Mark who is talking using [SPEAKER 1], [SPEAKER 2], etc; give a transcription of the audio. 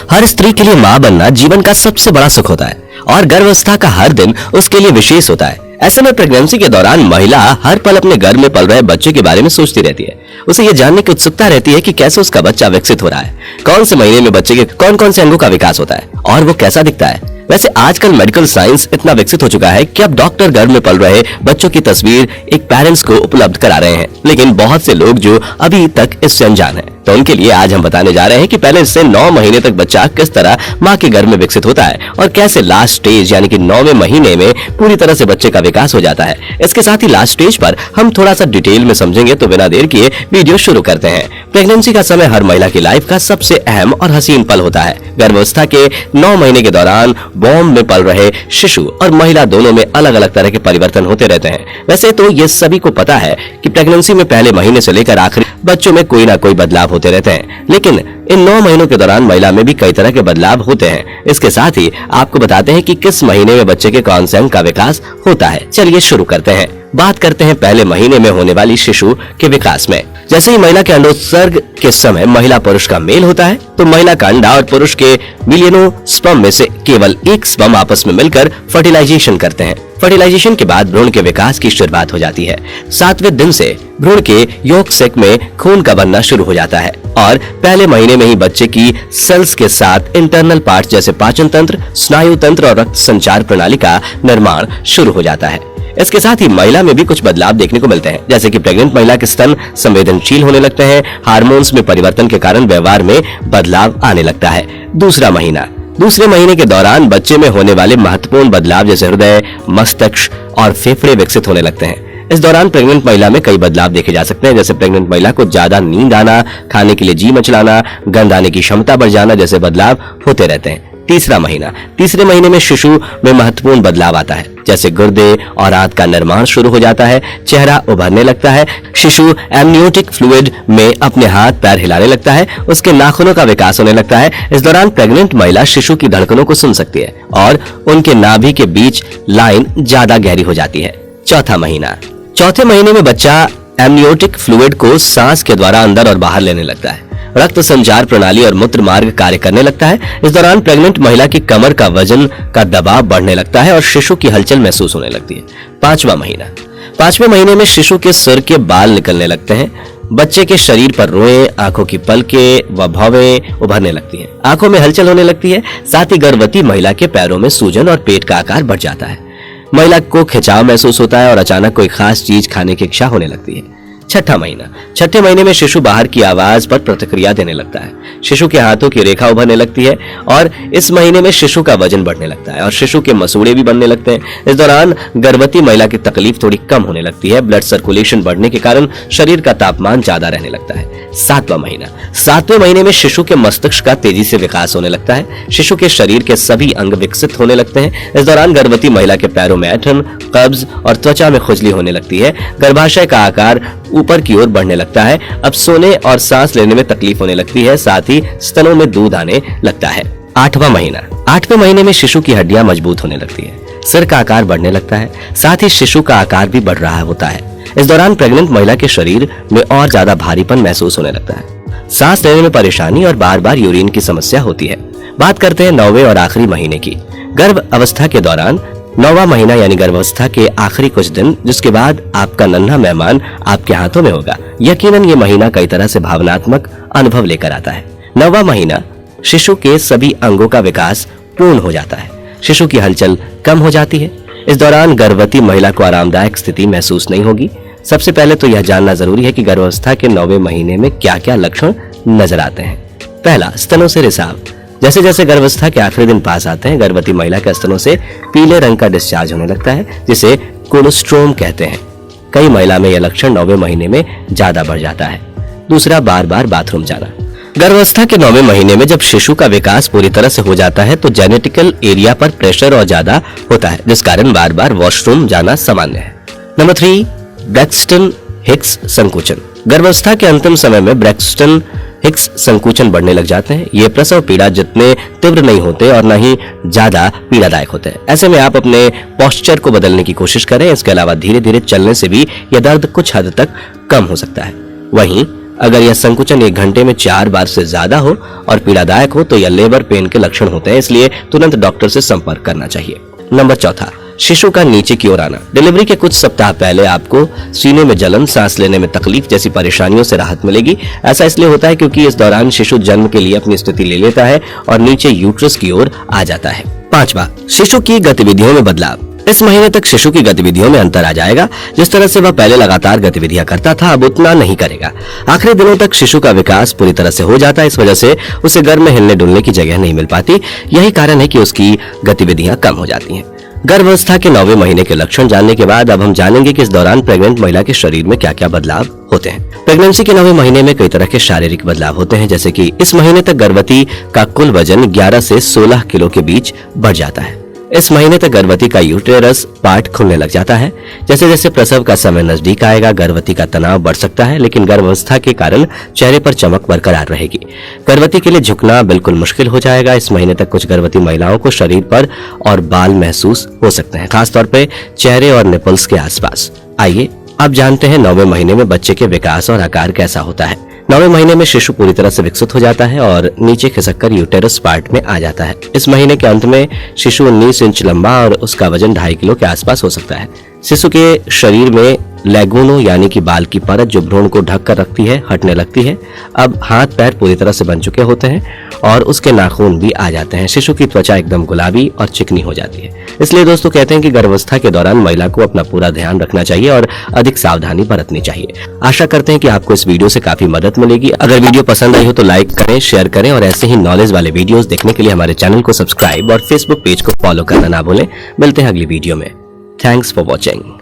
[SPEAKER 1] हर स्त्री के लिए माँ बनना जीवन का सबसे बड़ा सुख होता है और गर्भावस्था का हर दिन उसके लिए विशेष होता है। ऐसे में प्रेगनेंसी के दौरान महिला हर पल अपने गर्भ में पल रहे बच्चे के बारे में सोचती रहती है। उसे ये जानने की उत्सुकता रहती है कि कैसे उसका बच्चा विकसित हो रहा है, कौन से महीने में बच्चे के कौन कौन से अंगों का विकास होता है और वो कैसा दिखता है। वैसे आजकल मेडिकल साइंस इतना विकसित हो चुका है कि अब डॉक्टर गर्भ में पल रहे बच्चों की तस्वीर एक पेरेंट्स को उपलब्ध करा रहे हैं, लेकिन बहुत से लोग जो अभी तक इससे अनजान हैं, तो उनके लिए आज हम बताने जा रहे हैं कि पहले इससे 9 महीने तक बच्चा किस तरह माँ के गर्भ में विकसित होता है और कैसे लास्ट स्टेज यानी कि 9वें महीने में पूरी तरह से बच्चे का विकास हो जाता है। इसके साथ ही लास्ट स्टेज पर हम थोड़ा सा डिटेल में समझेंगे, तो बिना देर किए वीडियो शुरू करते हैं। प्रेगनेंसी का समय हर महिला की लाइफ का सबसे अहम और हसीन पल होता है। गर्भावस्था के 9 महीने के दौरान वॉम्ब में पल रहे शिशु और महिला दोनों में अलग अलग तरह के परिवर्तन होते रहते हैं। वैसे तो ये सभी को पता है कि प्रेगनेंसी में पहले महीने से लेकर आखिरी बच्चों में कोई ना कोई बदलाव होते रहते हैं, लेकिन इन 9 महीनों के दौरान महिला में भी कई तरह के बदलाव होते हैं। इसके साथ ही आपको बताते हैं कि किस महीने में बच्चे के कौन से अंग का विकास होता है। चलिए शुरू करते हैं। बात करते हैं पहले महीने में होने वाली शिशु के विकास में। जैसे ही महिला के अंडोत्सर्ग के समय महिला पुरुष का मेल होता है, तो महिला का अंडा और पुरुष के मिलियनों स्पर्म में से केवल एक स्पर्म आपस में मिलकर फर्टिलाइजेशन करते हैं। फर्टिलाइजेशन के बाद भ्रूण के विकास की शुरुआत हो जाती है। 7वें दिन से भ्रूण के यॉर्क सैक में खून का बनना शुरू हो जाता है और पहले महीने में ही बच्चे की सेल्स के साथ इंटरनल पार्ट जैसे पाचन तंत्र, स्नायु तंत्र और रक्त संचार प्रणाली का निर्माण शुरू हो जाता है। इसके साथ ही महिला में भी कुछ बदलाव देखने को मिलते हैं, जैसे कि प्रेग्नेंट महिला के स्तन संवेदनशील होने लगते हैं। हार्मोन्स में परिवर्तन के कारण व्यवहार में बदलाव आने लगता है। दूसरे महीने के दौरान बच्चे में होने वाले महत्वपूर्ण बदलाव जैसे हृदय, मस्तिष्क और फेफड़े विकसित होने लगते हैं। इस दौरान प्रेग्नेंट महिला में कई बदलाव देखे जा सकते हैं, जैसे प्रेग्नेंट महिला को ज्यादा नींद आना, खाने के लिए जी मचलाना, गंध आने की क्षमता बढ़ जाना जैसे बदलाव होते रहते हैं। तीसरे महीने में शिशु में महत्वपूर्ण बदलाव आता है, जैसे गुर्दे और आंत का निर्माण शुरू हो जाता है, चेहरा उभरने लगता है, शिशु एमनियोटिक फ्लूइड में अपने हाथ पैर हिलाने लगता है, उसके नाखूनों का विकास होने लगता है। इस दौरान प्रेग्नेंट महिला शिशु की धड़कनों को सुन सकती है और उनके नाभि के बीच लाइन ज्यादा गहरी हो जाती है। चौथे महीने में बच्चा एमनियोटिक फ्लूइड को सांस के द्वारा अंदर और बाहर लेने लगता है, रक्त संचार प्रणाली और मूत्र मार्ग कार्य करने लगता है। इस दौरान प्रेग्नेंट महिला की कमर का वजन का दबाव बढ़ने लगता है और शिशु की हलचल महसूस होने लगती है। 5वें महीने में शिशु के सिर के बाल निकलने लगते हैं, बच्चे के शरीर पर रोएं, आंखों की पलकें व भौवें उभरने लगती हैं, आंखों में हलचल होने लगती है। साथ ही गर्भवती महिला के पैरों में सूजन और पेट का आकार बढ़ जाता है। महिला को खिंचाव महसूस होता है और अचानक कोई खास चीज खाने की इच्छा होने लगती है। छठे महीने में शिशु बाहर की आवाज पर प्रतिक्रिया देने लगता है, शिशु के हाथों की रेखा उभरने लगती है और इस महीने में शिशु का वजन बढ़ने लगता है और शिशु के मसूड़े भी बनने लगते हैं। इस दौरान गर्भवती महिला की तकलीफ थोड़ी कम होने लगती है, ब्लड सर्कुलेशन बढ़ने के कारण शरीर का तापमान ज्यादा रहने लगता है। 7वें महीने में शिशु के मस्तिष्क का तेजी से विकास होने लगता है, शिशु के शरीर के सभी अंग विकसित होने लगते हैं। इस दौरान गर्भवती महिला के पैरों में ऐंठन, कब्ज और त्वचा में खुजली होने लगती है, गर्भाशय का आकार ऊपर की ओर बढ़ने लगता है, अब सोने और सांस लेने में तकलीफ होने लगती है, साथ ही स्तनों में दूध आने लगता है। 8वां महीने में शिशु की हड्डियां मजबूत होने लगती है, सिर का आकार बढ़ने लगता है, साथ ही शिशु का आकार भी बढ़ रहा होता है। इस दौरान प्रेग्नेंट महिला के शरीर में और ज्यादा भारीपन महसूस होने लगता है, सांस लेने में परेशानी और बार बार यूरिन की समस्या होती है। बात करते हैं 9वें और आखिरी महीने की। गर्भ अवस्था के दौरान 9वां महीना यानी गर्भावस्था के आखिरी कुछ दिन, जिसके बाद आपका नन्हा मेहमान आपके हाथों में होगा। यकीनन ये महीना कई तरह से भावनात्मक अनुभव लेकर आता है। 9वां महीना शिशु के सभी अंगों का विकास पूर्ण हो जाता है, शिशु की हलचल कम हो जाती है। इस दौरान गर्भवती महिला को आरामदायक स्थिति महसूस नहीं होगी। सबसे पहले तो यह जानना जरूरी है कि गर्भावस्था के 9वें महीने में क्या क्या लक्षण नजर आते हैं। पहला, स्तनों से रिसाव। जैसे जैसे गर्भावस्था के आखिरी दिन पास आते हैं, गर्भवती महिला के स्तनों से पीले रंग का डिस्चार्ज होने लगता है, जिसे कोलोस्ट्रोम कहते हैं। कई महिला में यह लक्षण 9वें महीने में ज्यादा बढ़ जाता है। दूसरा, बार बार बाथरूम जाना। गर्भावस्था के 9वें महीने में जब शिशु का विकास पूरी तरह से हो जाता है, तो जेनेटिकल एरिया पर प्रेशर और ज्यादा होता है, जिस कारण बार बार वॉशरूम जाना सामान्य है। नंबर 3, ब्रैक्सटन हिक्स संकुचन। गर्भावस्था के अंतिम समय में ब्रैक्सटन हिक्स संकुचन बढ़ने लग जाते हैं। ये प्रसव पीड़ा जितने तीव्र नहीं होते और न ही ज्यादा पीड़ादायक होते हैं। ऐसे में आप अपने पोस्चर को बदलने की कोशिश करें। इसके अलावा धीरे धीरे चलने से भी यह दर्द कुछ हद तक कम हो सकता है। वहीं अगर यह संकुचन 1 घंटे में 4 बार से ज्यादा हो और पीड़ादायक हो तो यह लेबर पेन के लक्षण होते हैं, इसलिए तुरंत डॉक्टर से संपर्क करना चाहिए। नंबर चौथा, शिशु का नीचे की ओर आना। डिलीवरी के कुछ सप्ताह पहले आपको सीने में जलन, सांस लेने में तकलीफ जैसी परेशानियों से राहत मिलेगी। ऐसा इसलिए होता है क्योंकि इस दौरान शिशु जन्म के लिए अपनी स्थिति ले लेता है और नीचे यूट्रस की ओर आ जाता है। 5वां, शिशु की गतिविधियों में बदलाव। इस महीने तक शिशु की गतिविधियों में अंतर आ जाएगा। जिस तरह से वह पहले लगातार गतिविधियां करता था, अब उतना नहीं करेगा। आखिरी दिनों तक शिशु का विकास पूरी तरह से हो जाता है, इस वजह से उसे घर में हिलने डुलने की जगह नहीं मिल पाती। यही कारण है कि उसकी गतिविधियां कम हो जाती हैं। गर्भावस्था के 9वें महीने के लक्षण जानने के बाद अब हम जानेंगे कि इस दौरान प्रेग्नेंट महिला के शरीर में क्या क्या बदलाव होते हैं। प्रेगनेंसी के 9वें महीने में कई तरह के शारीरिक बदलाव होते हैं, जैसे कि इस महीने तक गर्भवती का कुल वजन 11 से 16 किलो के बीच बढ़ जाता है। इस महीने तक गर्भवती का यूटेरस पार्ट खुलने लग जाता है। जैसे जैसे प्रसव का समय नजदीक आएगा, गर्भवती का तनाव बढ़ सकता है, लेकिन गर्भावस्था के कारण चेहरे पर चमक बरकरार रहेगी। गर्भवती के लिए झुकना बिल्कुल मुश्किल हो जाएगा। इस महीने तक कुछ गर्भवती महिलाओं को शरीर पर और बाल महसूस हो सकते हैं, खासतौर पे चेहरे और निपल्स के आसपास। आइए अब जानते हैं 9वें महीने में बच्चे के विकास और आकार कैसा होता है। 9वें महीने में शिशु पूरी तरह से विकसित हो जाता है और नीचे खिसककर यूटेरस पार्ट में आ जाता है। इस महीने के अंत में शिशु 19 इंच लंबा और उसका वजन 2.5 किलो के आसपास हो सकता है। शिशु के शरीर में लेगूनो यानी कि बाल की परत जो भ्रूण को ढक कर रखती है, हटने लगती है। अब हाथ पैर पूरी तरह से बन चुके होते हैं और उसके नाखून भी आ जाते हैं। शिशु की त्वचा एकदम गुलाबी और चिकनी हो जाती है। इसलिए दोस्तों कहते हैं कि गर्भावस्था के दौरान महिला को अपना पूरा ध्यान रखना चाहिए और अधिक सावधानी बरतनी चाहिए। आशा करते हैं कि आपको इस वीडियो से काफी मदद मिलेगी। अगर वीडियो पसंद आई हो तो लाइक करें, शेयर करें और ऐसे ही नॉलेज वाले वीडियोस देखने के लिए हमारे चैनल को सब्सक्राइब और फेसबुक पेज को फॉलो करना ना भूलें। मिलते हैं अगली वीडियो में। Thanks for watching.